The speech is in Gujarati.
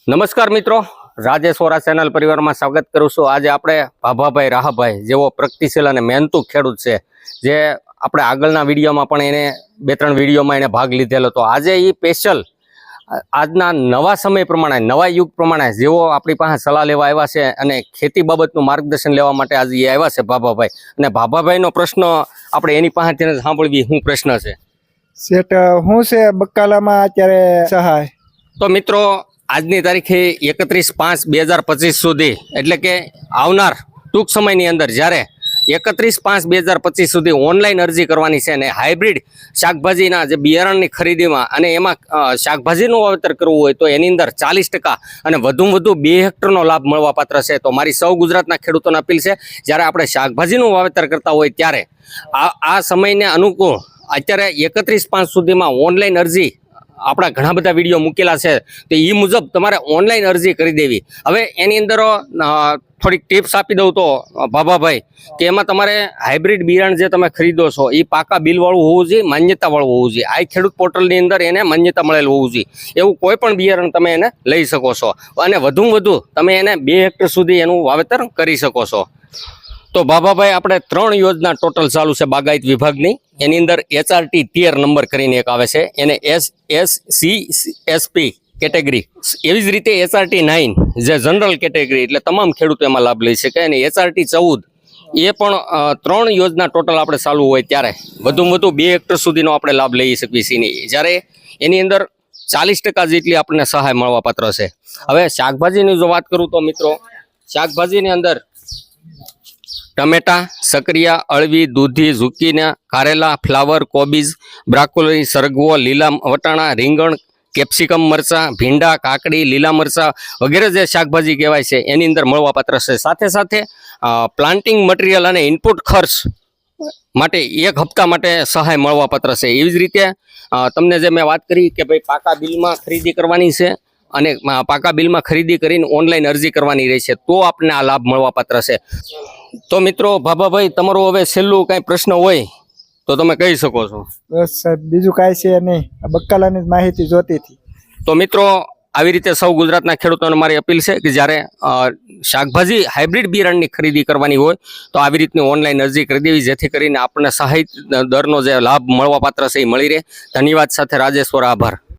નમસ્કાર મિત્રો, રાજેશ વોરા ચેનલ પરિવારમાં સ્વાગત કરું છું। આજે આપણે ભાભાભાઈ રાહાભાઈ જેવો પ્રગતિશીલ અને મહેનતુ ખેડૂત છે, જે આપણે આગળના વિડીયોમાં પણ એને 2-3 વિડીયોમાં એને ભાગ લીધેલો હતો। આજે એ સ્પેશિયલ આજના નવા સમય પ્રમાણે, નવા યુગ પ્રમાણે જેવો આપણી પાસે સલાહ લેવા આવ્યા છે અને ખેતી બાબતનું માર્ગદર્શન લેવા માટે આજે એ આવ્યા છે ભાભાભાઈ। અને ભાભાભાઈનો પ્રશ્ન આપણે એની પાસેથી સાંભળવી, શું પ્રશ્ન છે સેટ હું છે બકાલામાં અત્યારે સહાય? તો મિત્રો, આજની તારીખે 31/5/2025 સુધી, એટલે કે આવનાર ટૂંક સમયની અંદર જ્યારે 31/5/2025 સુધી ઓનલાઈન અરજી કરવાની છે અને હાઇબ્રિડ શાકભાજીના જે બિયારણની ખરીદીમાં અને એમાં શાકભાજીનું વાવેતર કરવું હોય તો એની અંદર 40% અને વધુમાં વધુ 2 હેક્ટરનો લાભ મળવા પાત્ર છે। તો મારી સૌ ગુજરાતના ખેડૂતોને અપીલ છે, જ્યારે આપણે શાકભાજીનું વાવેતર કરતા હોય ત્યારે આ સમયને અનુકૂળ અત્યારે 31/5 સુધીમાં ઓનલાઈન અરજી આપણા ઘણા બધા વિડીયો મૂકેલા છે, તો એ મુજબ તમારે ઓનલાઈન અરજી કરી દેવી। હવે એની અંદર થોડીક ટિપ્સ આપી દઉં તો ભાભાભાઈ, કે એમાં તમારે હાઇબ્રિડ બિયારણ જે તમે ખરીદો છો એ પાકા બિલવાળું હોવું જોઈએ, માન્યતાવાળું હોવું જોઈએ। આ ખેડૂત પોર્ટલની અંદર એને માન્યતા મળેલું હોવું જોઈએ। એવું કોઈ પણ બિયારણ તમે એને લઈ શકો છો અને વધુમાં વધુ તમે એને 2 હેક્ટર સુધી એનું વાવેતર કરી શકો છો। તો ભાભાભાઈ, આપણે 3 યોજના ટોટલ ચાલુ છે બાગાયત વિભાગની। એની અંદર HRT ટિયર નંબર કરીને એક આવે છે, એને SSCSP કેટેગરી, એવી જ રીતે HRT 9 જે જનરલ કેટેગરી, એટલે તમામ ખેડૂતો એમાં લાભ લઈ શકે। અને HRT 14 એ પણ 3 યોજના ટોટલ આપણે ચાલુ હોય ત્યારે વધુમાં વધુ 2 હેક્ટર સુધીનો આપણે લાભ લઈ શકીએ છીએ, જ્યારે એની અંદર 40% જેટલી આપણને સહાય મળવા પાત્ર છે। હવે શાકભાજીની જો વાત કરું તો મિત્રો, શાકભાજીની અંદર ટમેટા, સકરિયા, અળવી, દૂધી, ઝુકીના, કારેલા, ફ્લાવર, કોબીજ, બ્રાકોલી, સરગવો, લીલા વટાણા, રીંગણ, કેપ્સિકમ મરચાં, ભીંડા, કાકડી, લીલા મરચાં વગેરે જે શાકભાજી કહેવાય છે એની અંદર મળવાપાત્ર છે। સાથે સાથે પ્લાન્ટિંગ મટીરિયલ અને ઇનપુટ ખર્ચ માટે 1 હપ્તા માટે સહાય મળવાપાત્ર છે। એવી જ રીતે તમને જે મેં વાત કરી કે ભાઈ પાકા બિલમાં ખરીદી કરવાની છે અને પાકા બિલમાં ખરીદી કરીને ઓનલાઈન અરજી કરવાની રહેશે, તો આપણને આ લાભ મળવાપાત્ર છે। તો મિત્રો, ભાભાભાઈ, તમારો હવે છેલ્લું કાંઈ પ્રશ્ન હોય તો તમે કહી શકો છો। બસ સાહેબ, બીજું કાંઈ છે નહીં, આ બકાલાની જ માહિતી જોતી હતી। તો મિત્રો, આવી રીતે સૌ ગુજરાતના ખેડૂતોને મારી અપીલ છે કે જ્યારે શાકભાજી હાઇબ્રિડ બિયારણની ખરીદી કરવાની હોય તો આવી રીતની ઓનલાઈન અરજી કરી દેવી, જેથી કરીને આપણને સહાય દરનો જે લાભ મળવાપાત્ર છે એ મળી રહે। ધન્યવાદ સાથે રાજેશ વોરા, આભાર।